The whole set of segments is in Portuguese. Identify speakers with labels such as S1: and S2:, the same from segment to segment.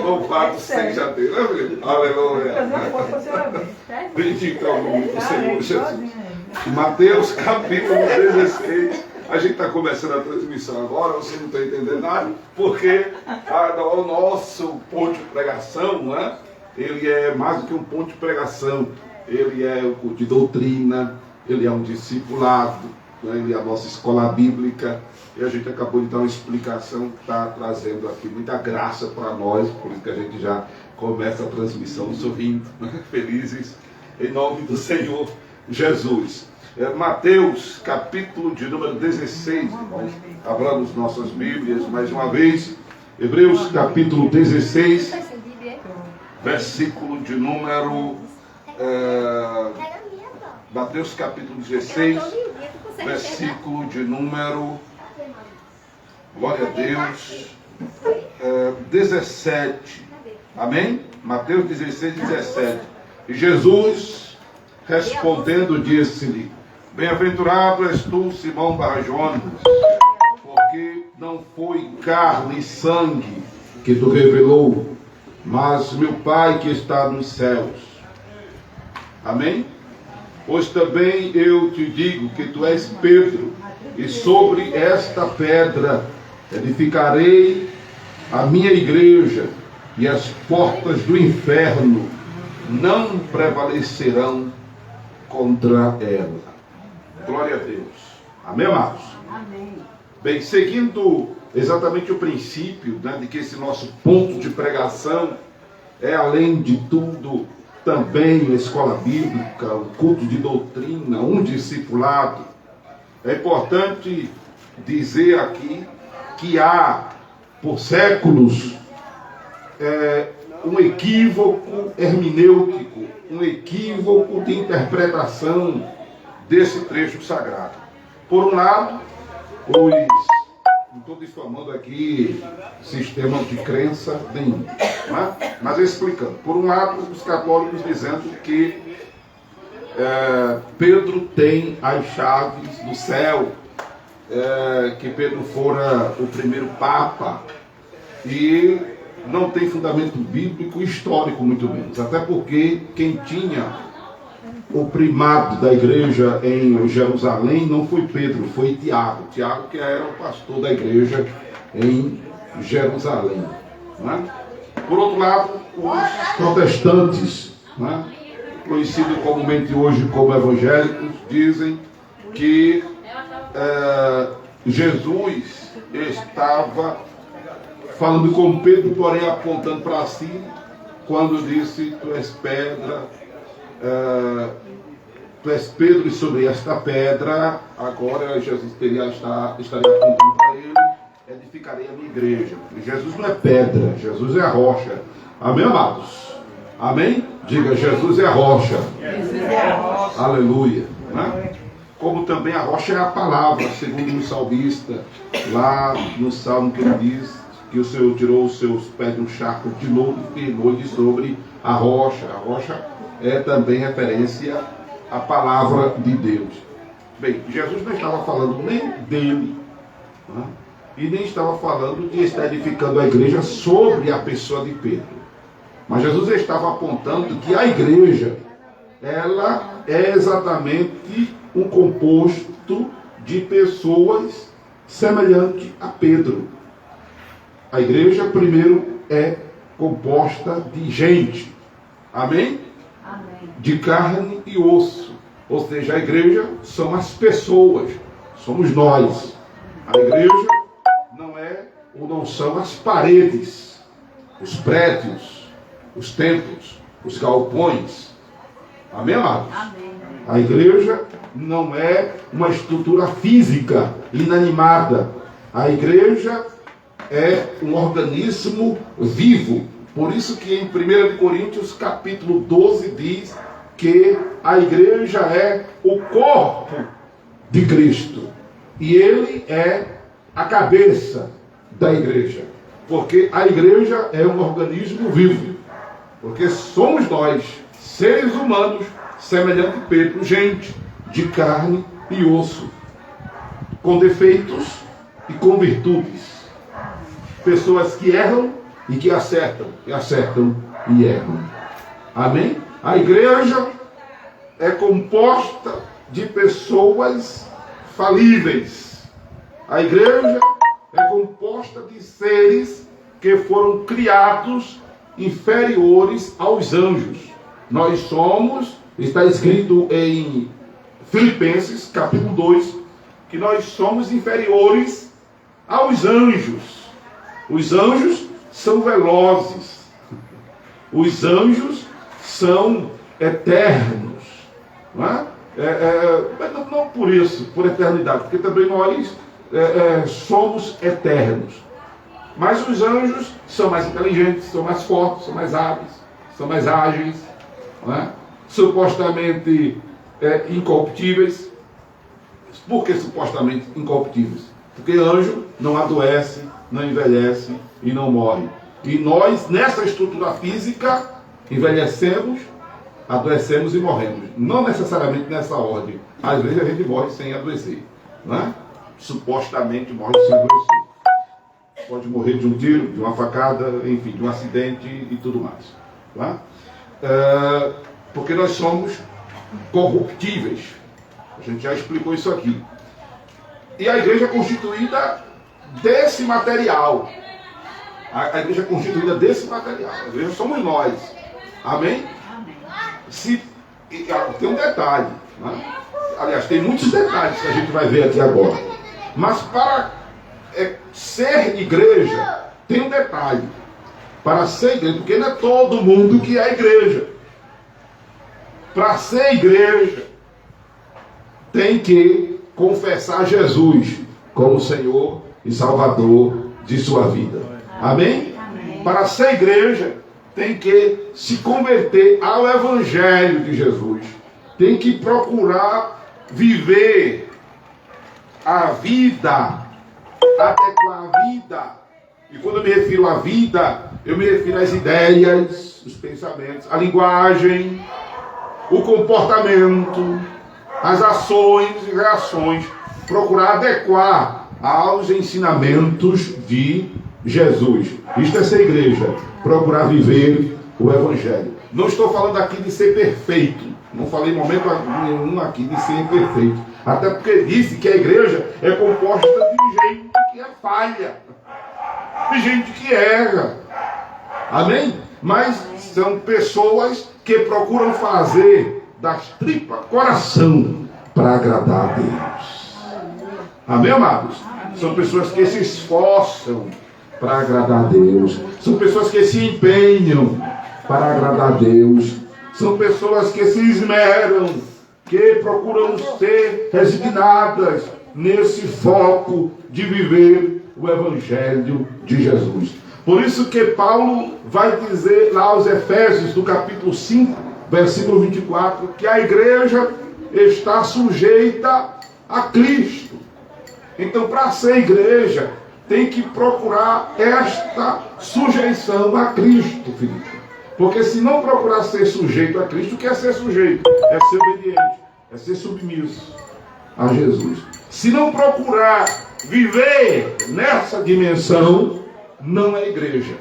S1: Louvado seja Deus. Aleluia. Bendito é o nome do Senhor Jesus. Mateus capítulo 16. A gente está começando a transmissão agora, você não está entendendo nada, porque o nosso ponto de pregação, né? Ele é mais do que um ponto de pregação. Ele é um culto de doutrina, ele é um discipulado, né? Ele é a nossa escola bíblica. E a gente acabou de dar uma explicação, está trazendo aqui muita graça para nós, por isso que a gente já começa a transmissão sorrindo, né? Felizes, em nome do Senhor Jesus. Mateus, capítulo de número 16, irmãos. Abramos nossas Bíblias mais uma vez. Hebreus, capítulo 16, versículo de número... Mateus, capítulo 16, versículo de número... Glória a Deus. 17. Amém? Mateus 16, 17. E Jesus, respondendo, disse-lhe: Bem-aventurado és tu, Simão Barjonas, porque não foi carne e sangue que tu revelou, mas meu Pai que está nos céus. Amém? Pois também eu te digo que tu és Pedro, e sobre esta pedra edificarei a minha igreja, e as portas do inferno não prevalecerão contra ela. Glória a Deus. Amém, amados?
S2: Amém.
S1: Bem, seguindo exatamente o princípio, né, de que esse nosso ponto de pregação é, além de tudo, também uma escola bíblica, um culto de doutrina, um discipulado, é importante dizer aqui que há, por séculos, um equívoco hermenêutico, um equívoco de interpretação desse trecho sagrado. Por um lado, não estou difamando aqui sistema de crença nenhum, né? Mas explicando. Por um lado, os católicos dizendo que Pedro tem as chaves do céu, que Pedro fora o primeiro Papa, e não tem fundamento bíblico e histórico, muito menos. Até porque quem tinha o primado da igreja em Jerusalém não foi Pedro, foi Tiago. Tiago, que era o pastor da igreja em Jerusalém, né? Por outro lado, os protestantes, né, conhecidos comumente hoje como evangélicos, dizem que Jesus estava falando com Pedro, porém apontando para si, quando disse: tu és pedra, tu és Pedro, e sobre esta pedra, agora Jesus estaria apontando para ele: edificarei a minha igreja. E Jesus não é pedra, Jesus é a rocha. Amém, amados? Amém? Diga: Jesus é a rocha.
S2: Jesus é a rocha.
S1: Aleluia, né? Como também a rocha é a palavra, segundo o salmista, lá no salmo que ele diz que o Senhor tirou os seus pés de um charco de novo e firmou-lhe sobre a rocha. A rocha é também referência à palavra de Deus. Bem, Jesus não estava falando nem dele, né? E nem estava falando de estar edificando a igreja sobre a pessoa de Pedro. Mas Jesus estava apontando que a igreja, ela é exatamente um composto de pessoas semelhantes a Pedro. A igreja, primeiro, é composta de gente. Amém?
S2: Amém.
S1: De carne e osso. Ou seja, a igreja são as pessoas. Somos nós. A igreja não é ou não são as paredes, os prédios, os templos, os galpões. Amém, amados?
S2: Amém.
S1: A igreja não é uma estrutura física inanimada. A igreja é um organismo vivo. Por isso que em 1 Coríntios capítulo 12 diz que a igreja é o corpo de Cristo. E ele é a cabeça da igreja. Porque a igreja é um organismo vivo. Porque somos nós, seres humanos, semelhante a Pedro, gente de carne e osso, com defeitos e com virtudes. Pessoas que erram e que acertam e erram. Amém? A igreja é composta de pessoas falíveis. A igreja é composta de seres que foram criados inferiores aos anjos. Nós somos, está escrito em Filipenses, capítulo 2, que nós somos inferiores aos anjos. Os anjos são velozes. Os anjos são eternos. Não é? Mas não por isso, por eternidade, porque também nós somos eternos. Mas os anjos são mais inteligentes, são mais fortes, são mais hábeis, são mais ágeis, não é? Supostamente incorruptíveis. Por que supostamente incorruptíveis? Porque anjo não adoece, não envelhece e não morre. E nós, nessa estrutura física, envelhecemos, adoecemos e morremos. Não necessariamente nessa ordem. Às vezes a gente morre sem adoecer, não é? Supostamente morre sem adoecer. Pode morrer de um tiro, de uma facada, enfim, de um acidente e tudo mais. Não é? Porque nós somos corruptíveis. A gente já explicou isso aqui. E a igreja é constituída desse material. A igreja é constituída desse material. A igreja somos nós. Amém? Tem um detalhe. Né? Aliás, tem muitos detalhes que a gente vai ver aqui agora. Mas para ser igreja, tem um detalhe. Para ser igreja, porque não é todo mundo que é igreja. Para ser igreja, tem que confessar Jesus como Senhor e Salvador de sua vida. Amém?
S2: Amém.
S1: Para ser igreja, tem que se converter ao Evangelho de Jesus. Tem que procurar viver a vida, adequar a vida. E quando eu me refiro à vida, eu me refiro às ideias, os pensamentos, a linguagem, o comportamento, as ações e reações, procurar adequar aos ensinamentos de Jesus. Isto é ser igreja, procurar viver o Evangelho. Não estou falando aqui de ser perfeito, não falei em momento nenhum aqui de ser perfeito, até porque disse que a igreja é composta de gente que é falha, de gente que erra, amém? Mas são pessoas que procuram fazer das tripas coração para agradar a Deus. Amém, amados? São pessoas que se esforçam para agradar a Deus. São pessoas que se empenham para agradar a Deus. São pessoas que se esmeram, que procuram ser resignadas nesse foco de viver o Evangelho de Jesus. Por isso que Paulo vai dizer lá aos Efésios, do capítulo 5, versículo 24, que a igreja está sujeita a Cristo. Então, para ser igreja, tem que procurar esta sujeição a Cristo, Filipe. Porque se não procurar ser sujeito a Cristo, o que é ser sujeito? É ser obediente, é ser submisso a Jesus. Se não procurar viver nessa dimensão, não é igreja.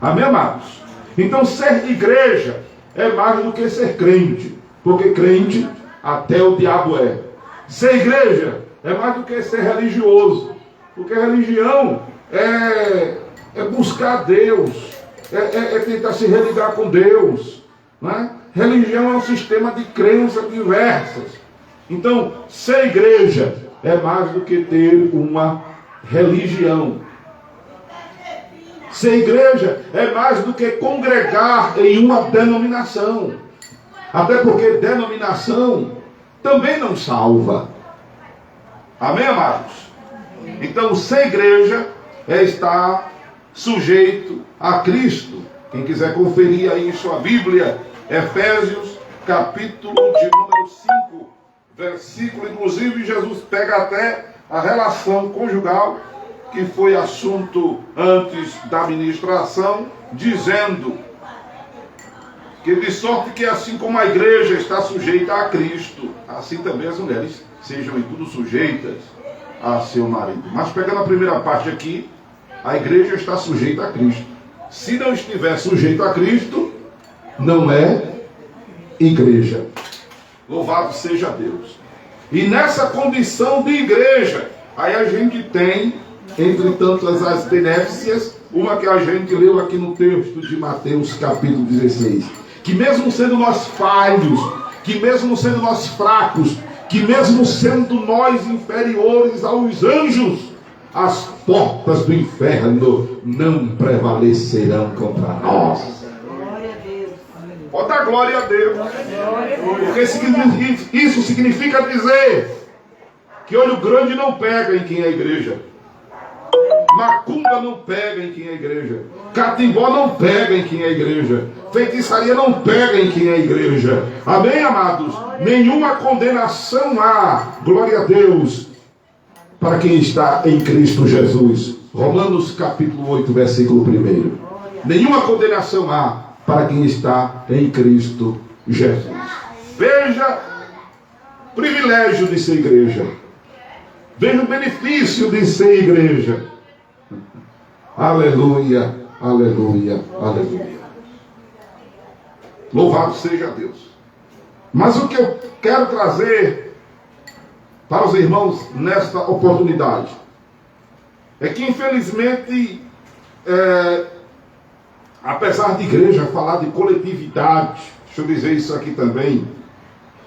S1: Amém, amados? Então, ser igreja é mais do que ser crente, porque crente até o diabo é. Ser igreja é mais do que ser religioso, porque religião é buscar Deus, é tentar se religar com Deus, né? Religião é um sistema de crenças diversas. Então, ser igreja é mais do que ter uma religião. Ser igreja é mais do que congregar em uma denominação. Até porque denominação também não salva. Amém, amados? Então, ser igreja é estar sujeito a Cristo. Quem quiser conferir aí em sua Bíblia, Efésios, capítulo de número 5, versículo, inclusive Jesus pega até a relação conjugal, que foi assunto antes da ministração, dizendo que de sorte que assim como a igreja está sujeita a Cristo, assim também as mulheres sejam em tudo sujeitas a seu marido. Mas pegando a primeira parte aqui, a igreja está sujeita a Cristo. se não estiver sujeito a Cristo, não é igreja. Louvado seja Deus. E nessa condição de igreja, aí a gente tem, entre tantas as benéficas, uma que a gente leu aqui no texto de Mateus capítulo 16, que mesmo sendo nós falhos, que mesmo sendo nós fracos, que mesmo sendo nós inferiores aos anjos, as portas do inferno não prevalecerão contra nós.
S2: Glória a Deus.
S1: Pode dar glória a Deus. Porque isso significa dizer que olho grande não pega em quem é igreja. Macumba não pega em quem é igreja. Catimbó não pega em quem é igreja. Feitiçaria não pega em quem é igreja. Amém, amados? Nenhuma condenação há, glória a Deus, para quem está em Cristo Jesus. Romanos capítulo 8, versículo 1. Nenhuma condenação há para quem está em Cristo Jesus. Veja o privilégio de ser igreja. Veja o benefício de ser igreja. Aleluia, aleluia, aleluia. Louvado seja Deus. Mas o que eu quero trazer para os irmãos nesta oportunidade é que, infelizmente, apesar de igreja falar de coletividade, deixa eu dizer isso aqui também,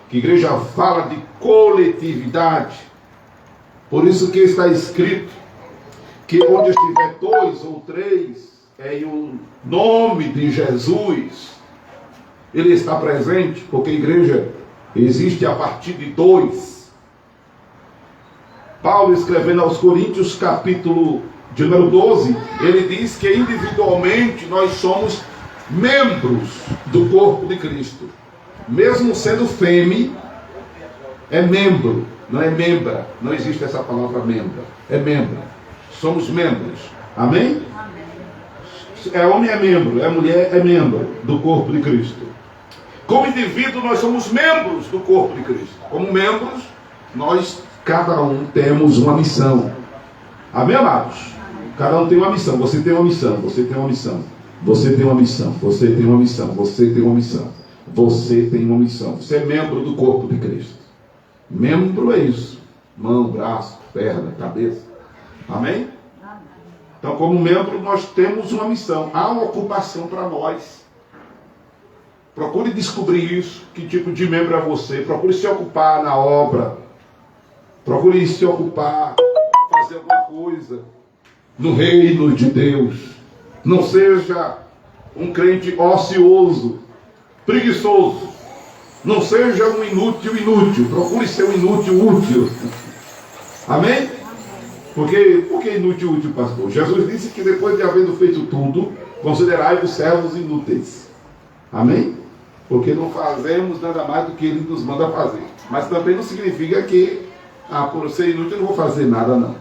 S1: que igreja fala de coletividade, por isso que está escrito que onde estiver 2 ou 3 em o nome de Jesus, ele está presente, porque a igreja existe a partir de 2. Paulo, escrevendo aos Coríntios, capítulo de número 12, ele diz que individualmente nós somos membros do corpo de Cristo. Mesmo sendo fêmea, é membro, não é membra. Não existe essa palavra membra, é membra. Somos membros. Amém? É homem, é membro, é mulher, é membro do corpo de Cristo. Como indivíduo, nós somos membros do corpo de Cristo. Como membros, nós, cada um, temos uma missão. Amém, amados? Cada um tem uma missão. Você tem uma missão, você tem uma missão. Você tem uma missão, você tem uma missão, você tem uma missão. Você tem uma missão. Você é membro do corpo de Cristo. Membro é isso. Mão, braço, perna, cabeça. Amém? Então, como membro, nós temos uma missão. Há uma ocupação para nós. Procure descobrir isso. Que tipo de membro é você. Procure se ocupar na obra. Procure se ocupar, fazer alguma coisa no reino de Deus. Não seja um crente ocioso, preguiçoso. Não seja um inútil. Procure ser um inútil útil. Amém? Por que inútil útil, pastor? Jesus disse que depois de havendo feito tudo, considerai-vos servos inúteis. Amém? Porque não fazemos nada mais do que Ele nos manda fazer. Mas também não significa que, por ser inútil eu não vou fazer nada, não.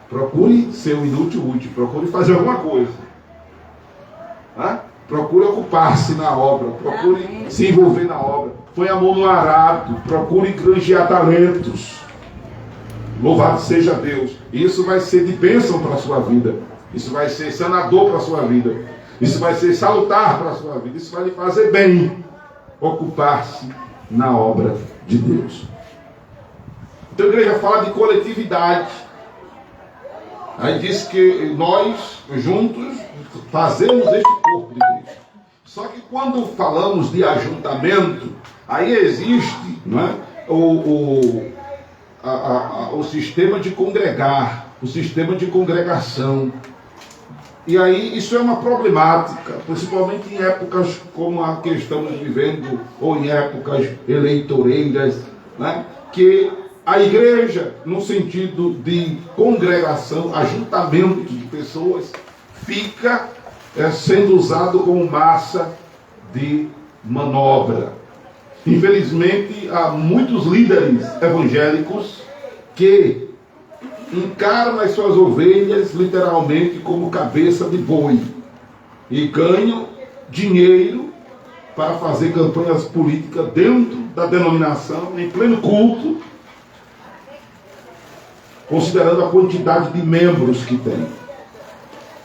S1: Procure ser um inútil útil. Procure fazer alguma coisa. Procure ocupar-se na obra. Procure se envolver na obra. Põe a mão no arado. Procure granjear talentos. Louvado seja Deus. Isso vai ser de bênção para a sua vida. Isso vai ser sanador para a sua vida. Isso vai ser salutar para a sua vida. Isso vai lhe fazer bem. Ocupar-se na obra de Deus. Então a igreja fala de coletividade. Aí diz que nós, juntos, fazemos este corpo de Cristo. Só que quando falamos de ajuntamento, aí existe, não é, o sistema de congregar, o sistema de congregação. E aí isso é uma problemática, principalmente em épocas como a que estamos vivendo, ou em épocas eleitoreiras, né? Que a igreja, no sentido de congregação, ajuntamento de pessoas, fica sendo usado como massa de manobra. Infelizmente, há muitos líderes evangélicos que encaram as suas ovelhas literalmente como cabeça de boi e ganham dinheiro para fazer campanhas políticas dentro da denominação, em pleno culto, considerando a quantidade de membros que tem.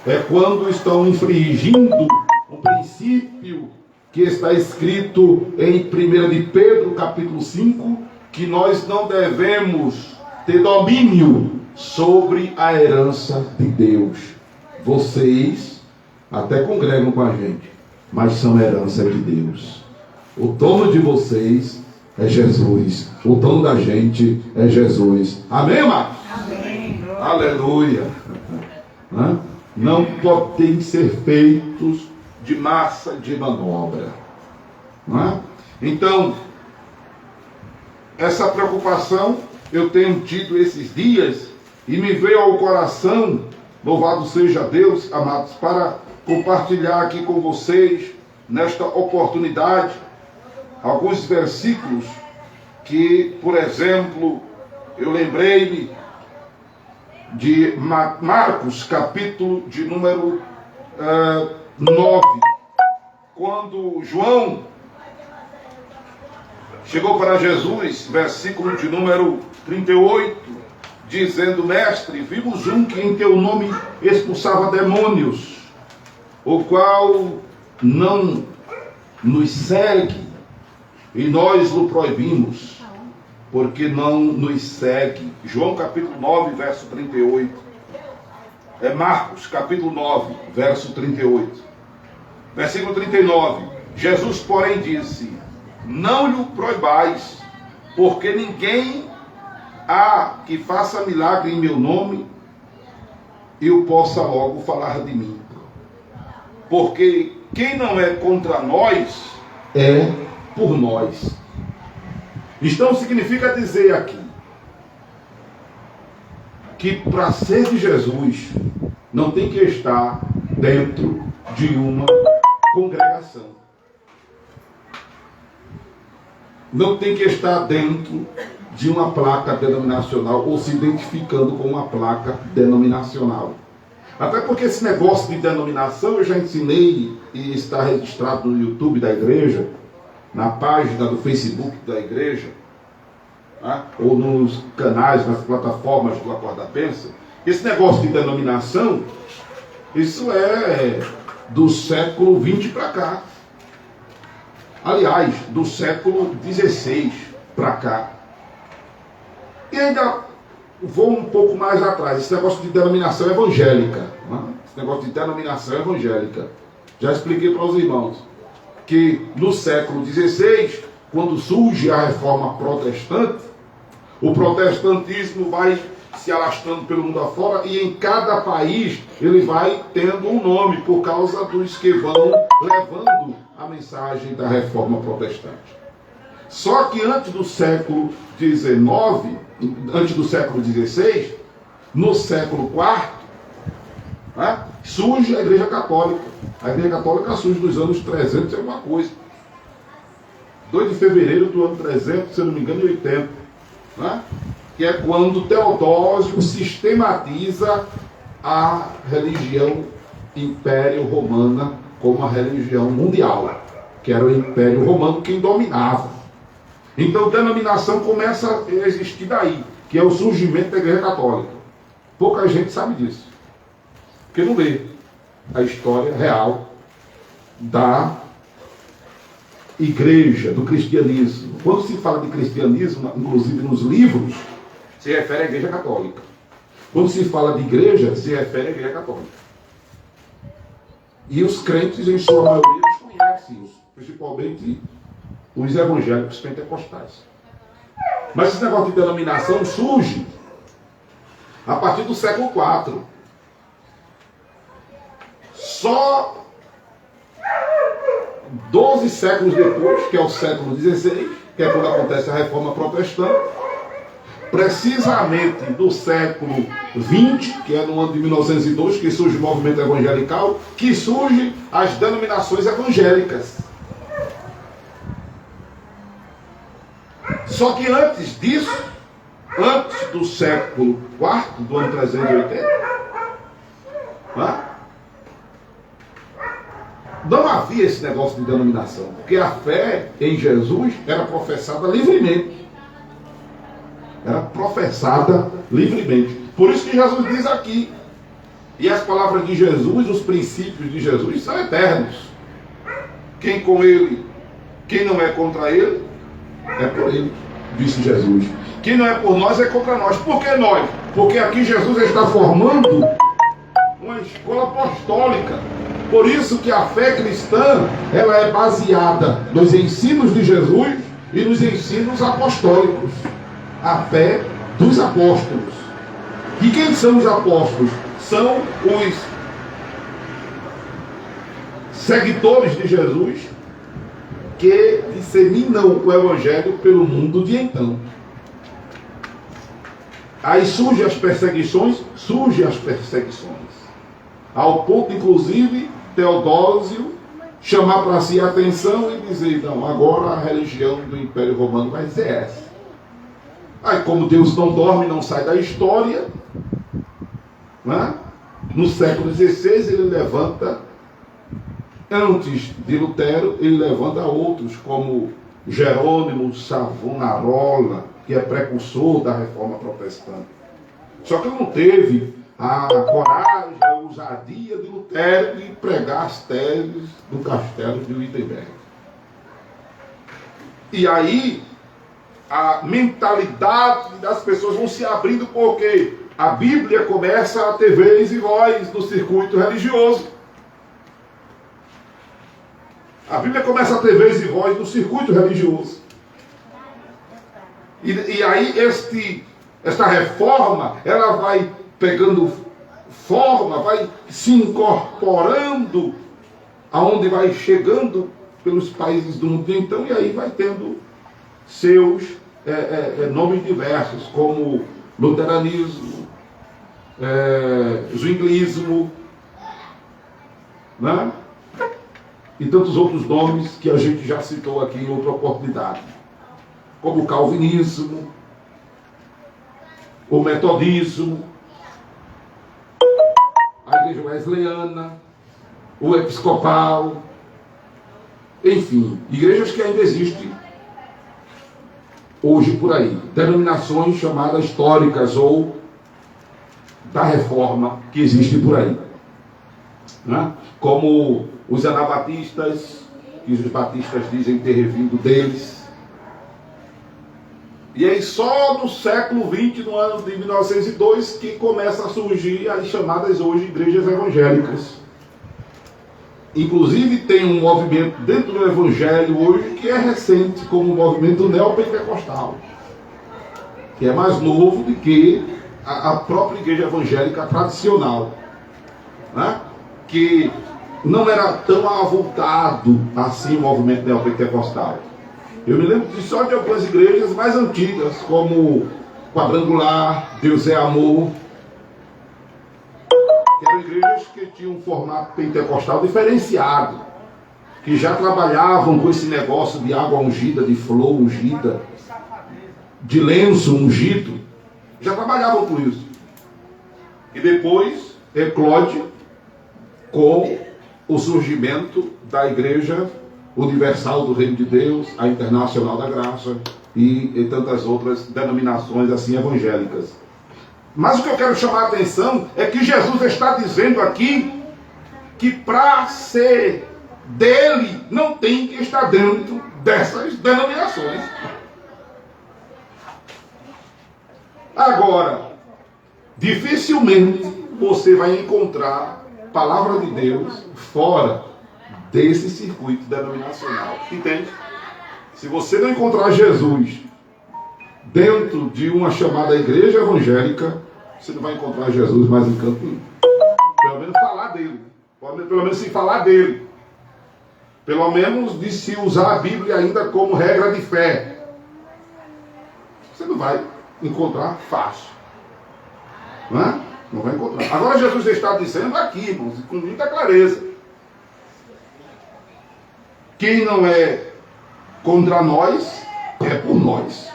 S1: é quando estão infringindo um princípio que está escrito em 1 de Pedro, capítulo 5, que nós não devemos ter domínio sobre a herança de Deus. Vocês até congregam com a gente, mas são herança de Deus. O dono de vocês é Jesus. O dono da gente é Jesus. Amém, amados?
S2: Amém.
S1: Aleluia. Não podem ser feitos de massa de manobra. Então, essa preocupação eu tenho tido esses dias e me veio ao coração, louvado seja Deus, amados, para compartilhar aqui com vocês, nesta oportunidade, alguns versículos que, por exemplo, eu lembrei-me de Marcos, capítulo de número 9, quando João chegou para Jesus, versículo de número 38, dizendo: Mestre, vimos um que em teu nome expulsava demônios, o qual não nos segue, e nós o proibimos, porque não nos segue. João capítulo 9, verso 38. É Marcos capítulo 9, verso 38. Versículo 39. Jesus, porém, disse: não lhe proibais, porque ninguém há que faça milagre em meu nome e eu possa logo falar de mim. Porque quem não é contra nós é por nós. Então significa dizer aqui que para ser de Jesus não tem que estar dentro de uma congregação. Não tem que estar dentro de uma placa denominacional ou se identificando com uma placa denominacional. Até porque esse negócio de denominação eu já ensinei e está registrado no YouTube da igreja, na página do Facebook da igreja, ou nos canais, nas plataformas do Acorda Pensa. Esse negócio de denominação, isso é do século XX para cá. Aliás, do século XVI para cá. E ainda vou um pouco mais atrás. Esse negócio de denominação evangélica. Esse negócio de denominação evangélica. Já expliquei para os irmãos que no século XVI, quando surge a reforma protestante, o protestantismo vai se alastrando pelo mundo afora e em cada país ele vai tendo um nome por causa dos que vão levando a mensagem da reforma protestante. Só que antes do século XIX, antes do século XVI, no século IV, surge a Igreja Católica. A Igreja Católica surge nos anos 300 e alguma coisa. 2 de fevereiro do ano 300, se eu não me engano, 80. Que é quando Teodósio sistematiza a religião Império Romana como a religião mundial, que era o Império Romano quem dominava. Então a denominação começa a existir daí, que é o surgimento da Igreja Católica. Pouca gente sabe disso, porque não lê a história real da igreja, do cristianismo. Quando se fala de cristianismo, inclusive nos livros, se refere à Igreja Católica. Quando se fala de igreja, se refere à Igreja Católica. E os crentes, em sua maioria, desconhecem isso, principalmente os evangélicos pentecostais. Mas esse negócio de denominação surge a partir do século IV. Só 12 séculos depois, que é o século XVI, que é quando acontece a reforma protestante, precisamente do século XX, que é no ano de 1902, que surge o movimento evangelical, que surgem as denominações evangélicas. Só que antes disso, antes do século IV, do ano 380, não havia esse negócio de denominação, porque a fé em Jesus era professada livremente. Era professada livremente. Por isso que Jesus diz aqui, E as palavras de Jesus, os princípios de Jesus são eternos. Quem com ele, quem não é contra ele, é por ele, disse Jesus. Quem não é por nós é contra nós. Por que nós? Porque aqui Jesus está formando uma escola apostólica. Por isso que a fé cristã, ela é baseada nos ensinos de Jesus e nos ensinos apostólicos. A fé dos apóstolos. E quem são os apóstolos? São os seguidores de Jesus que disseminam o Evangelho pelo mundo de então. Aí surgem as perseguições, ao ponto, inclusive, Teodósio chamar para si a atenção e dizer, não, agora a religião do Império Romano vai ser essa. Aí, como Deus não dorme, não sai da história, né? No século XVI ele levanta, antes de Lutero, ele levanta outros, como Jerônimo Savonarola, que é precursor da reforma protestante. Só que ele não teve a coragem, a ousadia de Lutero de pregar as teses do castelo de Wittenberg. E aí a mentalidade das pessoas vão se abrindo, porque a Bíblia começa a ter vez e voz no circuito religioso. A Bíblia começa a ter vez e voz no circuito religioso. E aí esta reforma, ela vai pegando forma, vai se incorporando aonde vai chegando pelos países do mundo então, e aí vai tendo seus nomes diversos, como luteranismo, zwinglismo, né? E tantos outros nomes que a gente já citou aqui em outra oportunidade, como o calvinismo, o metodismo, a igreja wesleyana, o episcopal, enfim, igrejas que ainda existem hoje por aí, denominações chamadas históricas ou da reforma que existe por aí, né? Como os anabatistas, que os batistas dizem ter vindo deles. E aí só no século XX, no ano de 1902, que começa a surgir as chamadas hoje igrejas evangélicas. Inclusive tem um movimento dentro do evangelho hoje que é recente, como o movimento neopentecostal, que é mais novo do que a própria igreja evangélica tradicional, né? Que não era tão avultado assim o movimento neopentecostal. Eu me lembro só de algumas igrejas mais antigas, como Quadrangular, Deus é Amor, que eram igrejas que tinham um formato pentecostal diferenciado, que já trabalhavam com esse negócio de água ungida, de flor ungida, de lenço ungido, já trabalhavam com isso. E depois eclode com o surgimento da Igreja Universal do Reino de Deus, a Internacional da Graça e tantas outras denominações assim evangélicas. Mas o que eu quero chamar a atenção é que Jesus está dizendo aqui que para ser dele não tem que estar dentro dessas denominações. Agora, dificilmente você vai encontrar palavra de Deus fora desse circuito denominacional. Entende? Se você não encontrar Jesus dentro de uma chamada igreja evangélica, você não vai encontrar Jesus mais em canto nenhum. Pelo menos falar dele. Pelo menos se falar dele. Pelo menos de se usar a Bíblia ainda como regra de fé. Você não vai encontrar fácil. Não é? Não vai encontrar. Agora Jesus está dizendo aqui, irmãos, com muita clareza. Quem não é contra nós, é por nós.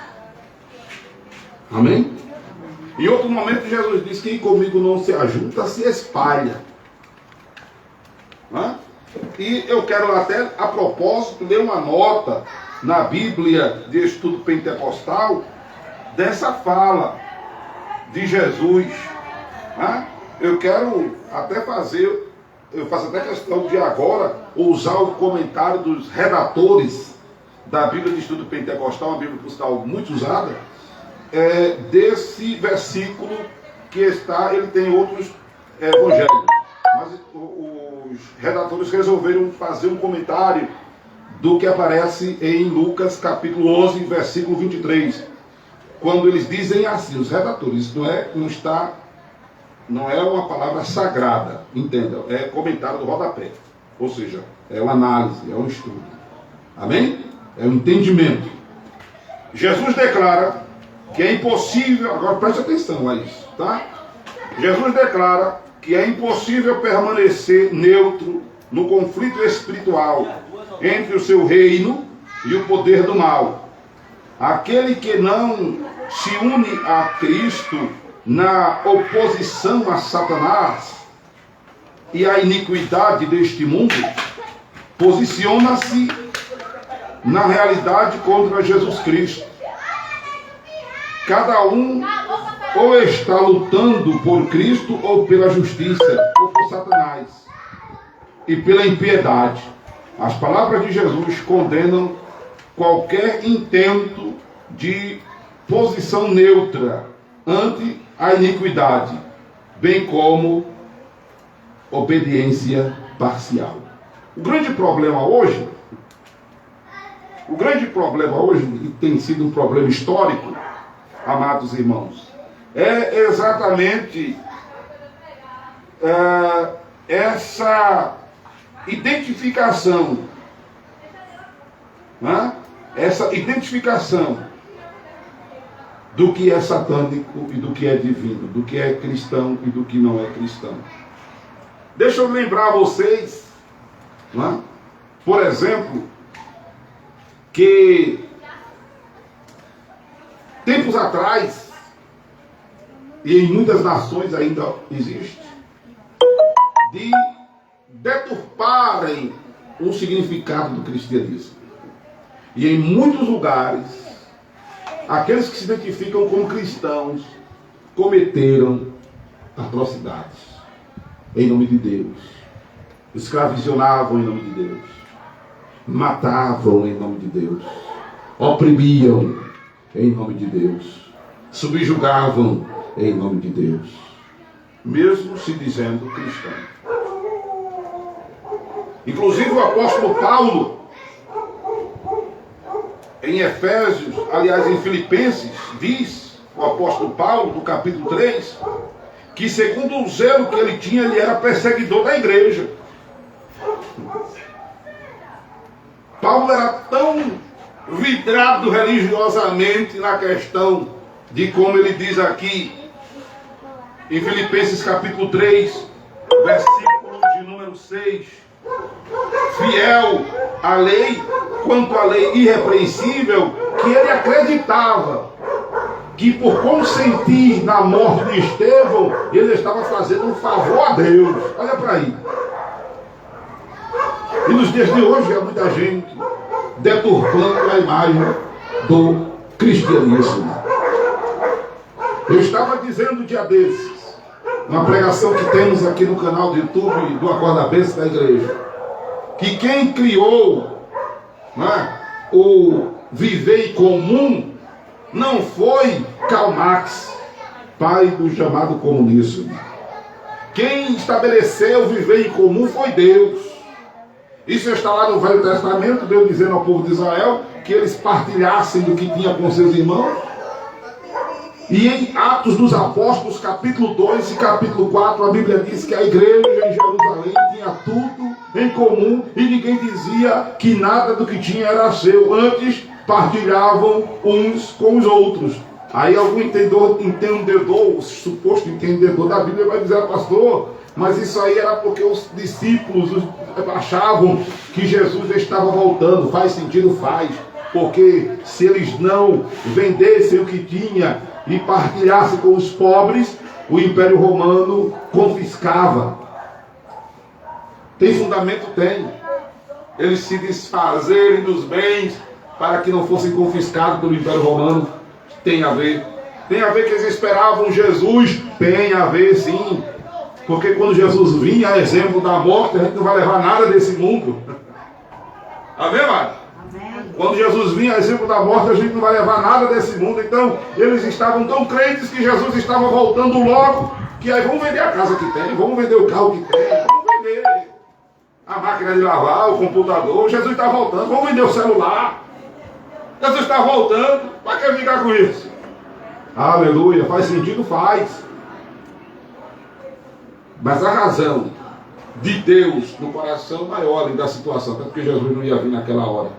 S1: Amém? Em outro momento Jesus diz: quem comigo não se ajunta, se espalha. Não é? E eu quero até, a propósito, ler uma nota na Bíblia de Estudo Pentecostal dessa fala de Jesus, né? eu quero até fazer, eu faço até questão de agora usar o comentário dos redatores da Bíblia de Estudo Pentecostal, uma Bíblia por sinal muito usada, desse versículo que está, ele tem outros evangelhos, mas os redatores resolveram fazer um comentário do que aparece em Lucas capítulo 11, versículo 23, quando eles dizem assim, os redatores, não é uma palavra sagrada, entendam, é comentário do rodapé, ou seja, é uma análise, é um estudo, amém? É um entendimento. Jesus declara que é impossível, agora preste atenção a isso, tá? Jesus declara que é impossível permanecer neutro no conflito espiritual entre o seu reino e o poder do mal. Aquele que não se une a Cristo na oposição a Satanás e à iniquidade deste mundo, posiciona-se na realidade contra Jesus Cristo. Cada um ou está lutando por Cristo ou pela justiça, ou por Satanás e pela impiedade. As palavras de Jesus condenam qualquer intento de posição neutra ante a iniquidade, bem como obediência parcial. O grande problema hoje, e tem sido um problema histórico, amados irmãos, é exatamente essa identificação, né? Essa identificação do que é satânico e do que é divino, do que é cristão e do que não é cristão. Deixa eu lembrar a vocês, né? Por exemplo, que tempos atrás, e em muitas nações ainda existe, de deturparem o significado do cristianismo. E em muitos lugares, aqueles que se identificam como cristãos cometeram atrocidades em nome de Deus, escravizavam em nome de Deus, matavam em nome de Deus, oprimiam em nome de Deus, subjugavam em nome de Deus, mesmo se dizendo cristão. Inclusive o apóstolo Paulo, em Efésios, aliás em Filipenses, diz o apóstolo Paulo, no capítulo 3, que segundo o zelo que ele tinha, ele era perseguidor da igreja. Paulo era tão vidrado religiosamente na questão de como ele diz aqui, em Filipenses capítulo 3, versículo de número 6, fiel à lei, quanto à lei irrepreensível, que ele acreditava que por consentir na morte de Estevão, ele estava fazendo um favor a Deus. Olha para aí. E nos dias de hoje há muita gente deturpando a imagem do cristianismo. Eu estava dizendo um dia desses, uma pregação que temos aqui no canal do YouTube do Acorda Bênção da Igreja, que quem criou, né, o viver em comum não foi Karl Marx, pai do chamado comunismo. Quem estabeleceu o viver em comum foi Deus. Isso está lá no Velho Testamento, Deus dizendo ao povo de Israel que eles partilhassem do que tinha com seus irmãos. E em Atos dos Apóstolos, capítulo 2 e capítulo 4, a Bíblia diz que a igreja em Jerusalém tinha tudo em comum e ninguém dizia que nada do que tinha era seu. Antes, partilhavam uns com os outros. Aí algum entendedor, suposto entendedor da Bíblia vai dizer, pastor, mas isso aí era porque os discípulos achavam que Jesus estava voltando. Faz sentido? Faz. Porque se eles não vendessem o que tinha e partilhassem com os pobres, o Império Romano confiscava. Tem fundamento? Tem. Eles se desfazerem dos bens para que não fossem confiscados pelo Império Romano. Tem a ver. Tem a ver que eles esperavam Jesus? Tem a ver, sim. Porque quando Jesus vinha, a exemplo da morte, a gente não vai levar nada desse mundo. Amém, mano?
S2: Amém.
S1: Quando Jesus vinha, a exemplo da morte, a gente não vai levar nada desse mundo. Então, eles estavam tão crentes que Jesus estava voltando logo, que aí vamos vender a casa que tem, vamos vender o carro que tem, vamos vender a máquina de lavar, o computador. Jesus está voltando, vamos vender o celular. Jesus está voltando, para que ficar com isso? Aleluia, faz sentido? Faz. Mas a razão de Deus no coração maior da situação, até porque Jesus não ia vir naquela hora,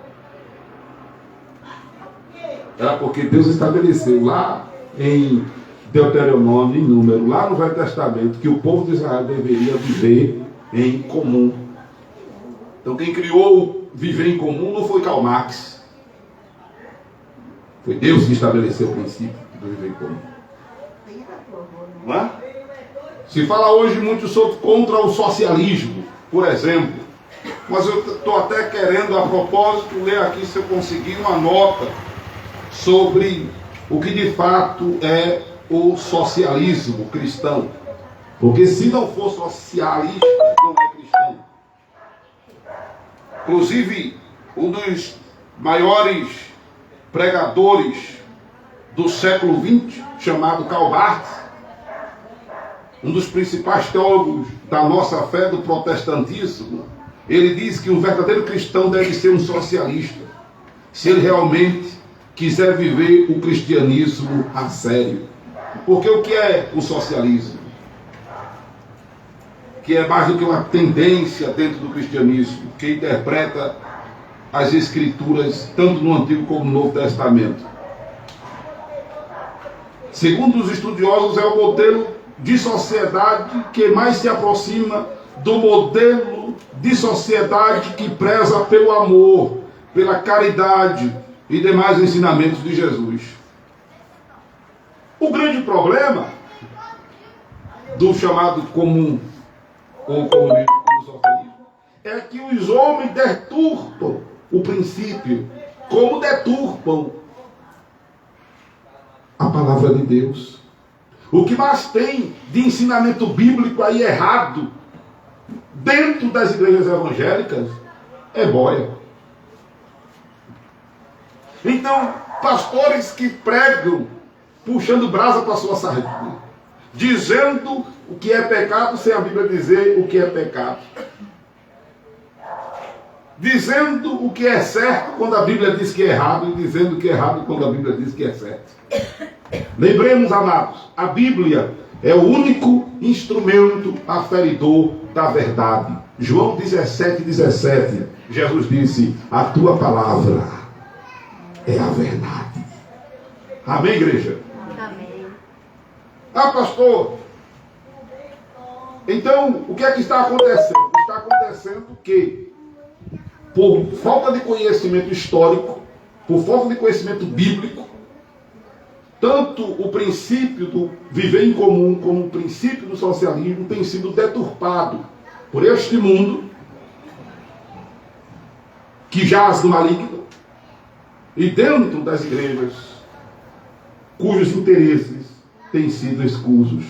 S1: era porque Deus estabeleceu lá em Deuteronômio, em Número, lá no Velho Testamento, que o povo de Israel deveria viver em comum. Então quem criou viver em comum não foi Karl Marx. Foi Deus que estabeleceu o princípio do viver em comum. Não é? Se fala hoje muito contra o socialismo, por exemplo. Mas eu estou até querendo, a propósito, ler aqui, se eu conseguir, uma nota sobre o que de fato é o socialismo cristão. Porque se não for socialista, não é cristão. Inclusive, um dos maiores pregadores do século XX, chamado Karl Barth, um dos principais teólogos da nossa fé, do protestantismo, ele diz que um verdadeiro cristão deve ser um socialista, se ele realmente quiser viver o cristianismo a sério. Porque o que é o socialismo? Que é mais do que uma tendência dentro do cristianismo, que interpreta as escrituras, tanto no Antigo como no Novo Testamento. Segundo os estudiosos, é o modelo de sociedade que mais se aproxima do modelo de sociedade que preza pelo amor, pela caridade e demais ensinamentos de Jesus. O grande problema do chamado comum ou comunismo do socialismo é que os homens deturpam o princípio, como deturpam a palavra de Deus. O que mais tem de ensinamento bíblico aí errado dentro das igrejas evangélicas é boia. Então, pastores que pregam puxando brasa para a sua sardinha, dizendo o que é pecado sem a Bíblia dizer o que é pecado, dizendo o que é certo quando a Bíblia diz que é errado e dizendo o que é errado quando a Bíblia diz que é certo. Lembremos, amados, a Bíblia é o único instrumento aferidor da verdade. João 17:17, Jesus disse: a tua palavra é a verdade. Amém, igreja?
S2: Amém.
S1: Ah, pastor, então o que é que está acontecendo? Está acontecendo que, por falta de conhecimento histórico, por falta de conhecimento bíblico, tanto o princípio do viver em comum como o princípio do socialismo tem sido deturpado por este mundo que jaz no maligno e dentro das igrejas cujos interesses têm sido escusos.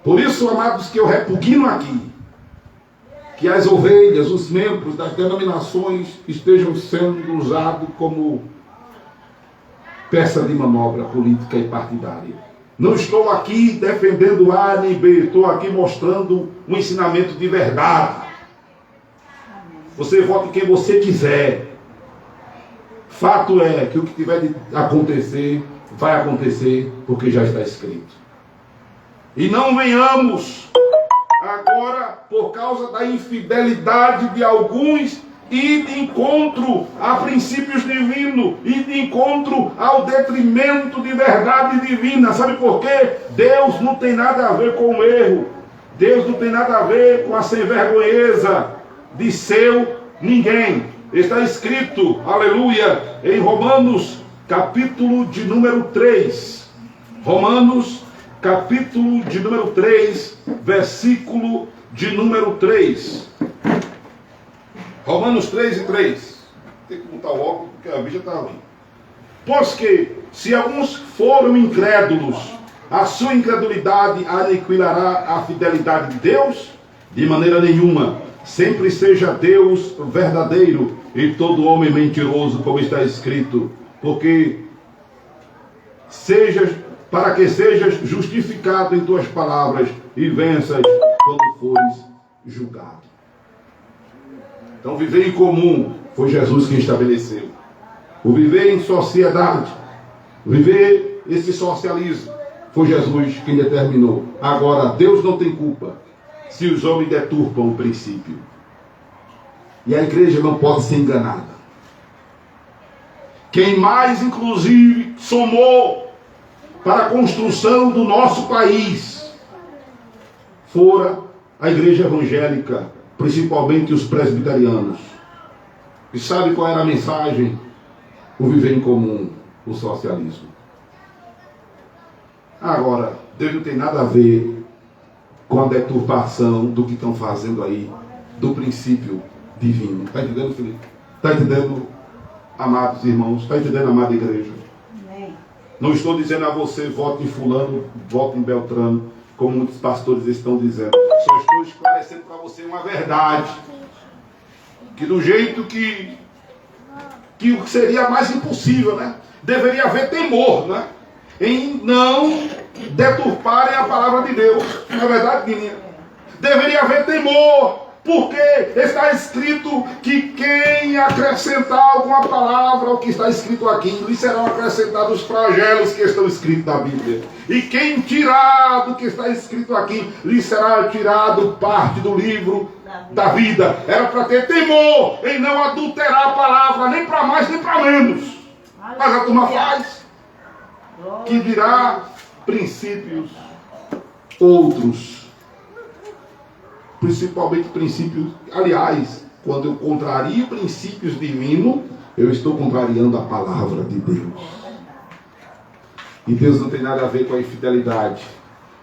S1: Por isso, amados, que eu repugno aqui que as ovelhas, os membros das denominações estejam sendo usados como peça de manobra política e partidária. Não estou aqui defendendo A nem B, estou aqui mostrando um ensinamento de verdade. Você vota em quem você quiser. Fato é que o que tiver de acontecer, vai acontecer, porque já está escrito. E não venhamos agora, por causa da infidelidade de alguns, ir de encontro a princípios divinos, ir de encontro ao detrimento de verdade divina. Sabe por quê? Deus não tem nada a ver com o erro. Deus não tem nada a ver com a sem-vergonheza de seu ninguém. Está escrito, aleluia, em Romanos, capítulo de número 3. Romanos, capítulo de número 3, versículo de número 3. Romanos 3:3. Tem que botar o óculos porque a Bíblia está ali. Pois que, se alguns foram incrédulos, A sua incredulidade aniquilará a fidelidade de Deus? De maneira nenhuma. Sempre seja Deus verdadeiro e todo homem mentiroso, como está escrito, para que sejas justificado em tuas palavras e venças quando fores julgado. Então, viver em comum foi Jesus quem estabeleceu. O viver em sociedade, viver esse socialismo, foi Jesus quem determinou. Agora, Deus não tem culpa se os homens deturpam o princípio. E a igreja não pode ser enganada. Quem mais, inclusive, somou para a construção do nosso país fora a igreja evangélica, principalmente os presbiterianos. E sabe qual era a mensagem? O viver em comum, o socialismo. Agora, Deus não tem nada a ver com a deturpação do que estão fazendo aí, do princípio divino. Está entendendo, Felipe? Está entendendo, amados irmãos? Está entendendo, amada igreja?
S2: Amém.
S1: Não estou dizendo a você, vote em fulano, vote em Beltrano, como muitos pastores estão dizendo. Só estou esclarecendo para você uma verdade. Que do jeito que o que seria mais impossível, né? Deveria haver temor, né? Em não deturparem a palavra de Deus. Não é verdade, menina? Deveria haver temor, porque está escrito que quem acrescentar alguma palavra ao que está escrito aqui, lhe serão acrescentados os flagelos que estão escritos na Bíblia. E quem tirar do que está escrito aqui, lhe será tirado parte do livro da vida. Era para ter temor em não adulterar a palavra, nem para mais nem para menos. Mas a turma faz. Que dirá princípios outros. Principalmente princípios. Aliás, quando eu contrario princípios divinos, eu estou contrariando a palavra de Deus. E Deus não tem nada a ver com a infidelidade,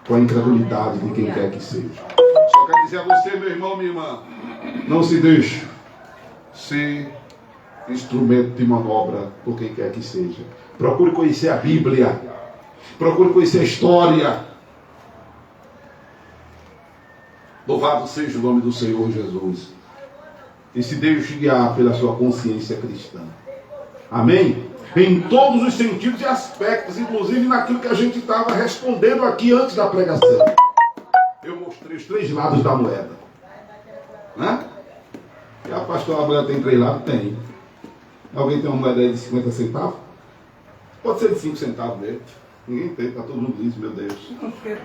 S1: com a incredulidade de quem quer que seja. Só quero dizer a você, meu irmão, minha irmã, não se deixe ser instrumento de manobra por quem quer que seja. Procure conhecer a Bíblia. Procure conhecer a história. Louvado seja o nome do Senhor Jesus. E se deixe guiar pela sua consciência cristã. Amém? Em todos os sentidos e aspectos, inclusive naquilo que a gente estava respondendo aqui antes da pregação. Eu mostrei os 3 lados da moeda. Né? E a pastora, a moeda tem 3 lados? Tem. Alguém tem uma moeda aí de 50 centavos? Pode ser de 5 centavos mesmo. Ninguém tem, está todo mundo liso, meu Deus.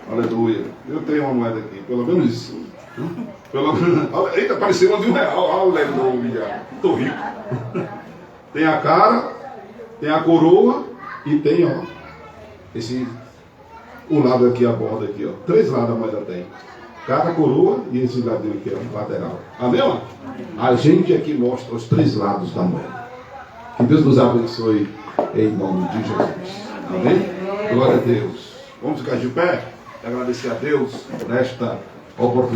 S1: Aleluia. Eu tenho uma moeda aqui, pelo menos isso. Eita, pareceu uma de R$1. Aleluia. Estou rico. Tem a cara, tem a coroa e tem, ó, o lado aqui, a borda aqui, ó. 3 lados a moeda tem. Cada coroa e esse ladinho aqui, ó, lateral. Amém, ó? A gente aqui mostra os 3 lados da moeda. Que Deus nos abençoe em nome de Jesus. Amém? Glória a Deus. Vamos ficar de pé e agradecer a Deus por esta oportunidade.